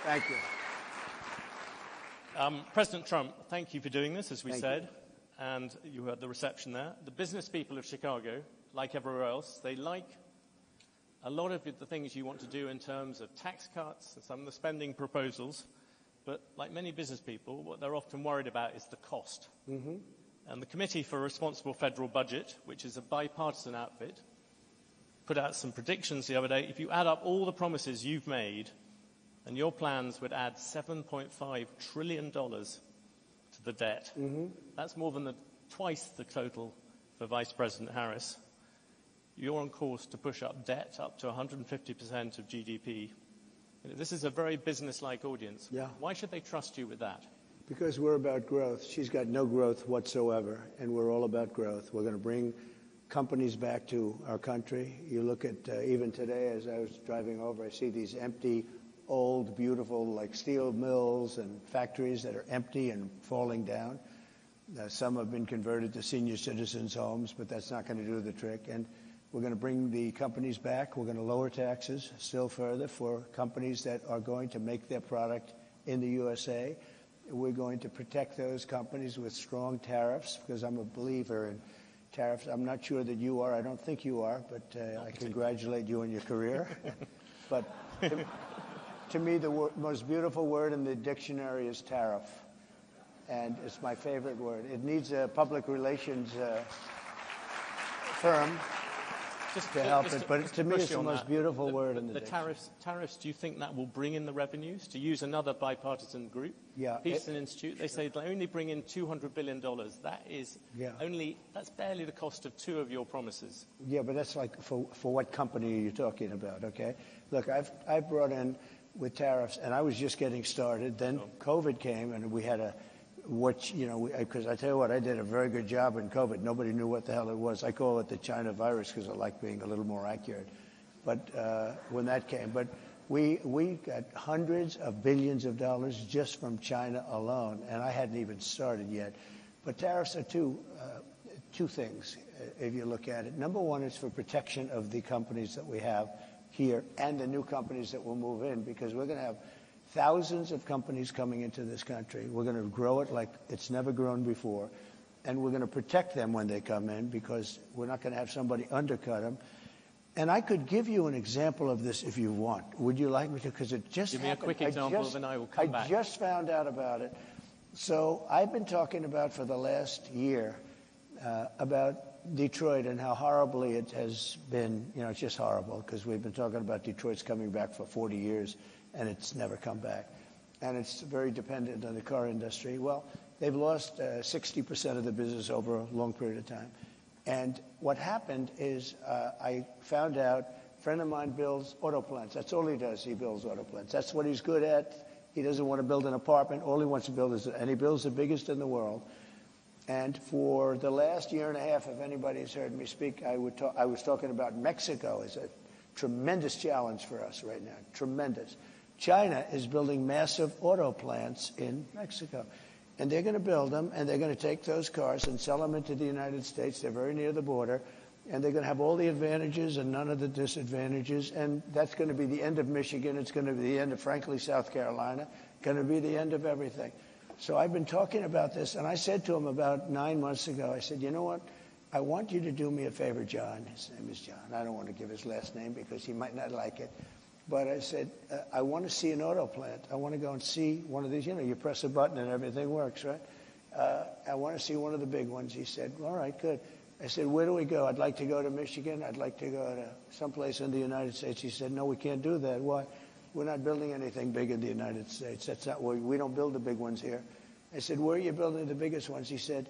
Thank you. President Trump, thank you for doing this, as we said. You. And you heard the reception there. The business people of Chicago, like everywhere else, they like a lot of the things you want to do in terms of tax cuts and some of the spending proposals. But like many business people, what they're often worried about is the cost. Mm-hmm. And the Committee for a Responsible Federal Budget, which is a bipartisan outfit, put out some predictions the other day. If you add up all the promises you've made, and your plans would add $7.5 trillion to the debt. Mm-hmm. That's more than twice the total for Vice President Harris. You're on course to push up debt up to 150% of GDP. This is a very business-like audience. Yeah. Why should they trust you with that? Because we're about growth. She's got no growth whatsoever, and we're all about growth. We're going to bring companies back to our country. You look at, even today, as I was driving over, I see these empty, old, beautiful, like steel mills and factories that are empty and falling down. Some have been converted to senior citizens' homes, but that's not going to do the trick. And we're going to bring the companies back. We're going to lower taxes still further for companies that are going to make their product in the USA. We're going to protect those companies with strong tariffs, because I'm a believer in tariffs. I'm not sure that you are. I don't think you are, but I congratulate you on your career. But to me, the most beautiful word in the dictionary is tariff, and it's my favorite word. It needs a public relations firm to help it, but to me, it's the most beautiful word in the dictionary. Tariffs, do you think that will bring in the revenues? To use another bipartisan group, yeah, Peterson Institute, they say they only bring in $200 billion. That is that's barely the cost of two of your promises. Yeah, but that's like for what company are you talking about? Okay, look, I've brought in with tariffs, and I was just getting started. Then COVID came, and we had because I tell you what, I did a very good job in COVID. Nobody knew what the hell it was. I call it the China virus because I like being a little more accurate. But when that came, but we got hundreds of billions of dollars just from China alone, and I hadn't even started yet. But tariffs are two things, if you look at it. Number one is for protection of the companies that we have here and the new companies that will move in, because we're going to have thousands of companies coming into this country. We're going to grow it like it's never grown before, and we're going to protect them when they come in, because we're not going to have somebody undercut them. And I could give you an example of this if you want. Would you like me to? Because it just Give me a quick example, then I will come back. I just found out about it. So I've been talking about for the last year about Detroit and how horribly it has been. It's just horrible, because we've been talking about Detroit's coming back for 40 years, and it's never come back. And it's very dependent on the car industry. Well, they've lost 60% of the business over a long period of time. And what happened is I found out a friend of mine builds auto plants. That's all he does. He builds auto plants. That's what he's good at. He doesn't want to build an apartment. All he wants to build and he builds the biggest in the world. And for the last year and a half, if anybody's heard me speak, I was talking about Mexico as a tremendous challenge for us right now. Tremendous. China is building massive auto plants in Mexico. And they're going to build them, and they're going to take those cars and sell them into the United States. They're very near the border. And they're going to have all the advantages and none of the disadvantages. And that's going to be the end of Michigan. It's going to be the end of, frankly, South Carolina. Going to be the end of everything. So I've been talking about this, and I said to him about 9 months ago, I said, you know what? I want you to do me a favor, John. His name is John. I don't want to give his last name because he might not like it. But I said, I want to see an auto plant. I want to go and see one of these. You press a button and everything works, right? I want to see one of the big ones. He said, all right, good. I said, where do we go? I'd like to go to Michigan. I'd like to go to someplace in the United States. He said, no, we can't do that. Why? We're not building anything big in the United States. That's not where we don't build the big ones here. I said, where are you building the biggest ones? He said,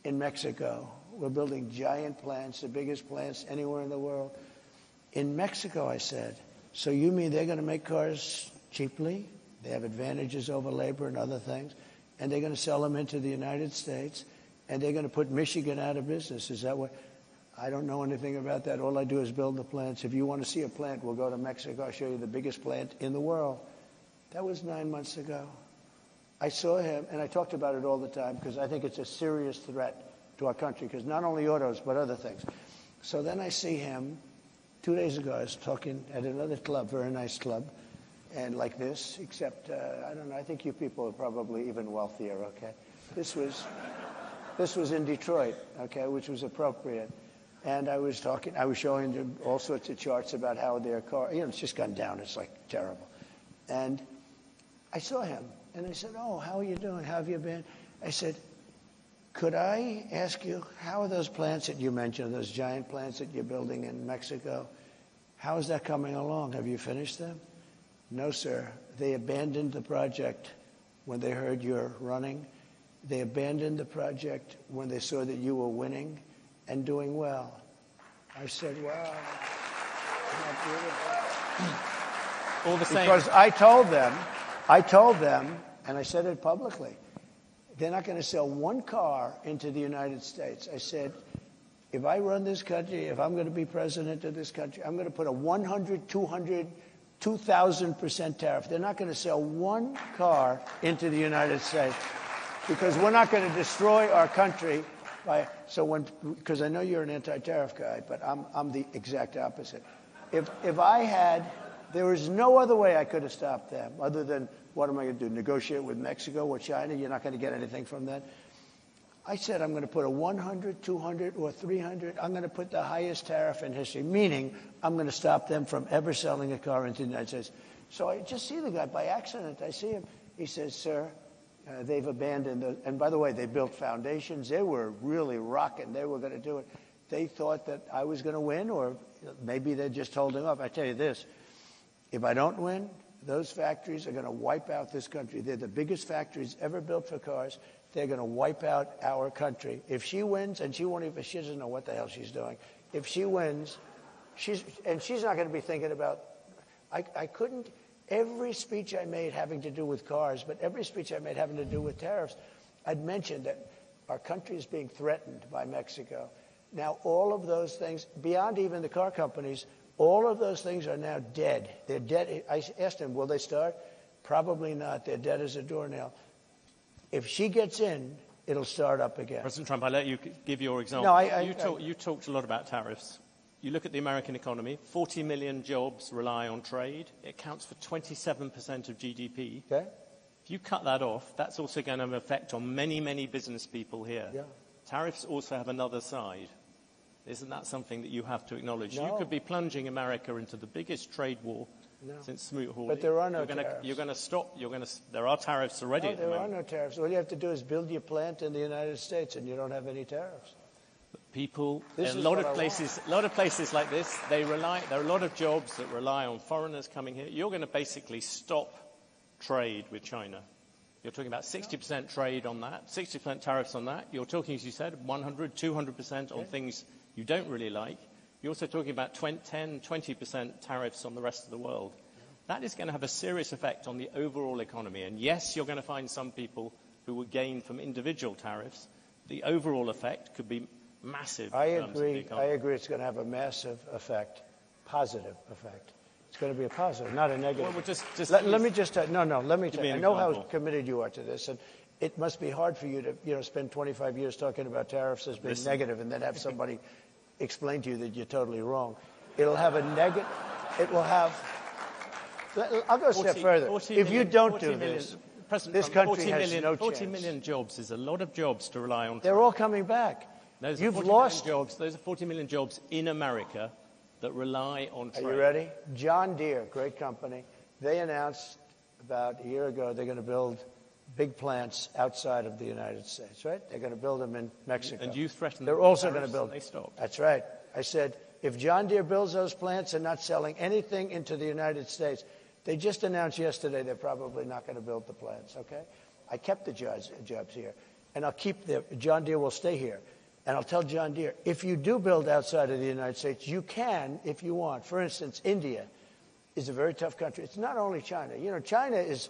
in Mexico. We're building giant plants, the biggest plants anywhere in the world. In Mexico, I said. So you mean they're going to make cars cheaply? They have advantages over labor and other things, and they're going to sell them into the United States, and they're going to put Michigan out of business. Is that what? I don't know anything about that. All I do is build the plants. If you want to see a plant, we'll go to Mexico. I'll show you the biggest plant in the world. That was 9 months ago. I saw him, and I talked about it all the time because I think it's a serious threat to our country, because not only autos, but other things. So then I see him. 2 days ago, I was talking at another club, very nice club, and like this, except, I don't know, I think you people are probably even wealthier, okay? This was in Detroit, okay, which was appropriate. And I was showing them all sorts of charts about how their car, it's just gone down. It's like terrible. And I saw him, and I said, oh, how are you doing? How have you been? I said, could I ask you, how are those plants that you mentioned, those giant plants that you're building in Mexico, how is that coming along? Have you finished them? No, sir. They abandoned the project when they heard you're running. They abandoned the project when they saw that you were winning and doing well. I said, wow, isn't that beautiful? All the same. Because I told them, and I said it publicly, they're not going to sell one car into the United States. I said, if I run this country, if I'm going to be president of this country, I'm going to put a 100, 200, 2,000% tariff. They're not going to sell one car into the United States because we're not going to destroy our country because I know you're an anti-tariff guy, but I'm the exact opposite. If I had, there was no other way I could have stopped them other than, what am I going to do, negotiate with Mexico or China? You're not going to get anything from that. I said I'm going to put a 100, 200, or 300. I'm going to put the highest tariff in history, meaning I'm going to stop them from ever selling a car into the United States. So I just see the guy by accident. I see him. He says, sir, they've abandoned the, and by the way, they built foundations. They were really rocking. They were going to do it. They thought that I was going to win, or maybe they're just holding off. I tell you this, if I don't win, those factories are going to wipe out this country. They're the biggest factories ever built for cars. They're going to wipe out our country. If she wins, and she doesn't know what the hell she's doing. If she wins, she's not going to be thinking about, I couldn't, every speech I made having to do with cars, but every speech I made having to do with tariffs, I'd mentioned that our country is being threatened by Mexico. Now, all of those things, beyond even the car companies, all of those things are now dead. They're dead. I asked him, will they start? Probably not. They're dead as a doornail. If she gets in, it'll start up again. President Trump, I let you give your example. No, you talked a lot about tariffs. You look at the American economy, 40 million jobs rely on trade. It accounts for 27% of GDP. Okay. If you cut that off, that's also going to have an effect on many, many business people here. Yeah. Tariffs also have another side. Isn't that something that you have to acknowledge? No. You could be plunging America into the biggest trade war since Smoot-Hawley. But there are no tariffs. You're going to stop. There are tariffs already No, at the there moment. are no tariffs. All you have to do is build your plant in the United States, and you don't have any tariffs. People, This a is lot what of I places, a lot of places like this, there are a lot of jobs that rely on foreigners coming here. You're going to basically stop trade with China. You're talking about 60% trade on that, 60% tariffs on that. You're talking, as you said, 100, 200% on things you don't really like. You're also talking about 10, 20% tariffs on the rest of the world. That is going to have a serious effect on the overall economy. And yes, you're going to find some people who will gain from individual tariffs. The overall effect could be massive. I agree. It's going to have a massive effect, positive effect. It's going to be a positive, not a negative. Well, let me just let me tell you. I know how example. committed you are to this, and it must be hard for you to spend 25 years talking about tariffs as being negative, and then have somebody explain to you that you're totally wrong. It'll have a negative. It will have. I'll go a step further. If you don't do this, this country has no chance. 40 million jobs is a lot of jobs to rely on. They're all coming back. You've lost jobs. Those are 40 million jobs in America that rely on trade. Are you ready? John Deere, great company. They announced about a year ago they're going to build big plants outside of the United States, right? They're going to build them in Mexico. And you threatened they're also going to build. They stopped. That's right. I said, if John Deere builds those plants and not selling anything into the United States, they just announced yesterday they're probably not going to build the plants, okay? I kept the jobs here, and I'll keep John Deere will stay here. And I'll tell John Deere, if you do build outside of the United States, you can if you want. For instance, India is a very tough country. It's not only China. China is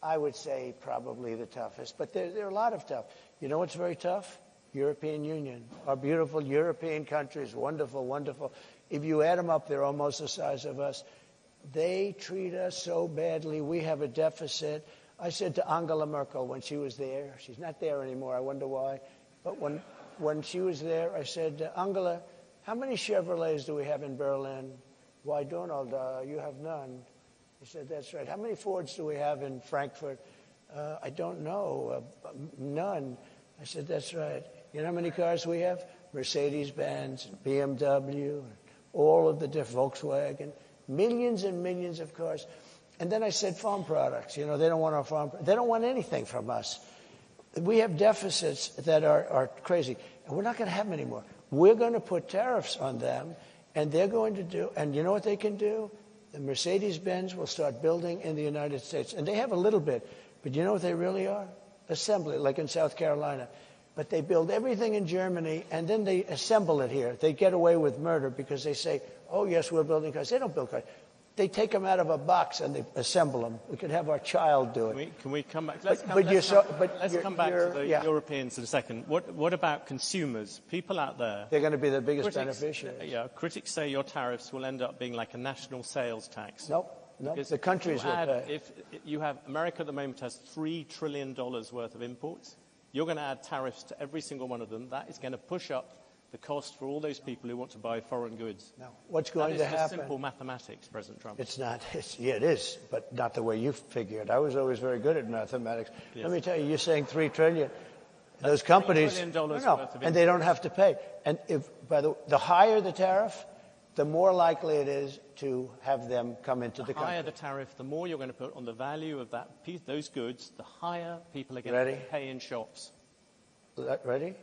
I would say, probably the toughest. But there are a lot of tough. You know what's very tough? European Union. Our beautiful European countries, wonderful, wonderful. If you add them up, they're almost the size of us. They treat us so badly. We have a deficit. I said to Angela Merkel when she was there, she's not there anymore, I wonder why, but when she was there, I said, Angela, how many Chevrolets do we have in Berlin? Why, Donald, you have none. He said, that's right. How many Fords do we have in Frankfurt? I don't know. None. I said, that's right. You know how many cars we have? Mercedes-Benz, BMW, all of the different Volkswagen, millions and millions of cars. And then I said farm products. You know, they don't want our farm. They don't want anything from us. We have deficits that are crazy. And we're not going to have them anymore. We're going to put tariffs on them, and they're going to do, and you know what they can do? The Mercedes-Benz will start building in the United States. And they have a little bit, but you know what they really are? Assembly, like in South Carolina. But they build everything in Germany, and then they assemble it here. They get away with murder because they say, oh, yes, we're building cars. They don't build cars. They take them out of a box and they assemble them. We could have our child do it. Can we come back? Let's come back to the Europeans in a second. What about consumers? People out there. They're going to be the biggest beneficiaries. Yeah, critics say your tariffs will end up being like a national sales tax. Nope. The countries will pay. If you have America at the moment has $3 trillion worth of imports, you're going to add tariffs to every single one of them. That is going to push up the cost for all those people who want to buy foreign goods. Now, what's going to happen? That is simple mathematics, President Trump. It's not. Yeah, it is, but not the way you figure it. I was always very good at mathematics. Yes. Let me tell you, you're saying $3 trillion. Those companies, and they don't have to pay. And if, by the higher the tariff, the more likely it is to have them come into the country. The higher the tariff, the more you're going to put on the value of that piece, those goods, the higher people are going to pay in shops. Ready?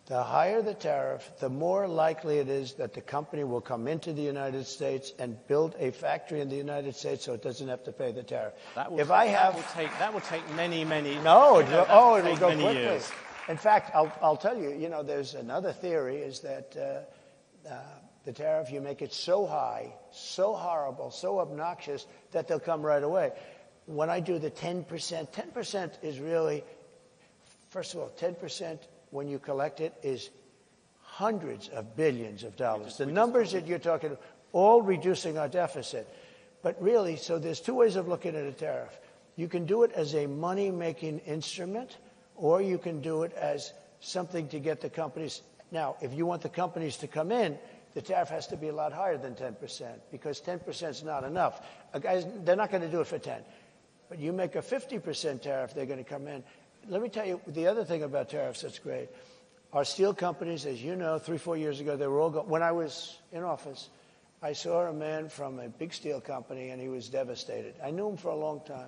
The higher the tariff, the more likely it is that the company will come into the United States and build a factory in the United States so it doesn't have to pay the tariff. That will take many. No, it will go quickly. Years. In fact, I'll tell you, you know, there's another theory is that the tariff, you make it so high, so horrible, so obnoxious that they'll come right away. When I do the 10%, 10% is really, first of all, 10%, when you collect it, is hundreds of billions of dollars. The numbers that you're talking about, all reducing our deficit. But really, so there's two ways of looking at a tariff. You can do it as a money-making instrument, or you can do it as something to get the companies. Now, if you want the companies to come in, the tariff has to be a lot higher than 10%, because 10% is not enough. Guys, they're not going to do it for 10. But you make a 50% tariff, they're going to come in. Let me tell you the other thing about tariffs that's great. Our steel companies, as you know, 3-4 years ago, they were all when I was in office, I saw a man from a big steel company, and he was devastated. I knew him for a long time,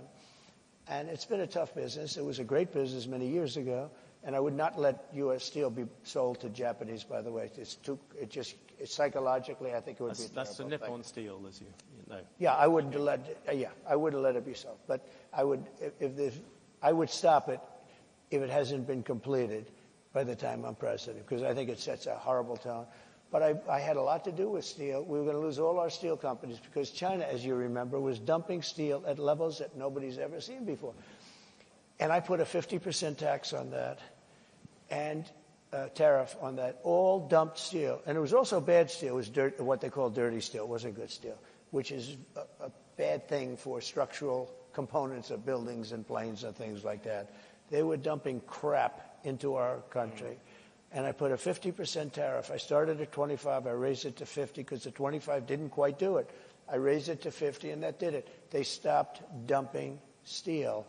and it's been a tough business. It was a great business many years ago, and I would not let U.S. steel be sold to Japanese, by the way. It's psychologically, I think it would be a That's the Nippon steel, as you know. Yeah, I wouldn't let it be sold. But I would stop it if it hasn't been completed by the time I'm president, because I think it sets a horrible tone. But I had a lot to do with steel. We were going to lose all our steel companies because China, as you remember, was dumping steel at levels that nobody's ever seen before. And I put a 50% tax on that and tariff on that, all dumped steel. And it was also bad steel. It was what they call dirty steel. It wasn't good steel, which is a bad thing for structural components of buildings and planes and things like that. They were dumping crap into our country. And I put a 50% tariff. I started at 25. I raised it to 50 because the 25 didn't quite do it. I raised it to 50, and that did it. They stopped dumping steel.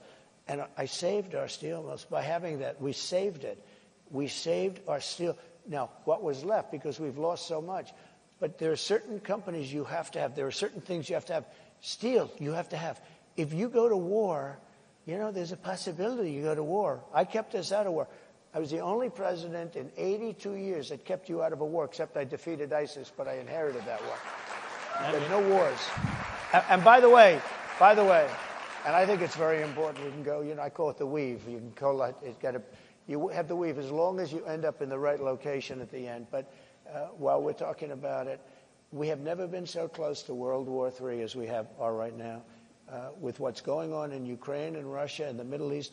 And I saved our steel mills by having that. We saved it. We saved our steel. Now, what was left, because we've lost so much, but there are certain companies you have to have. There are certain things you have to have. Steel, you have to have. If you go to war, you know, there's a possibility you go to war. I kept us out of war. I was the only president in 82 years that kept you out of a war, except I defeated ISIS, but I inherited that war. There's no wars. And by the way, and I think it's very important, you can go, you know, I call it the weave. You can call it, you have the weave as long as you end up in the right location at the end. But while we're talking about it, we have never been so close to World War III as we are right now. With what's going on in Ukraine and Russia and the Middle East.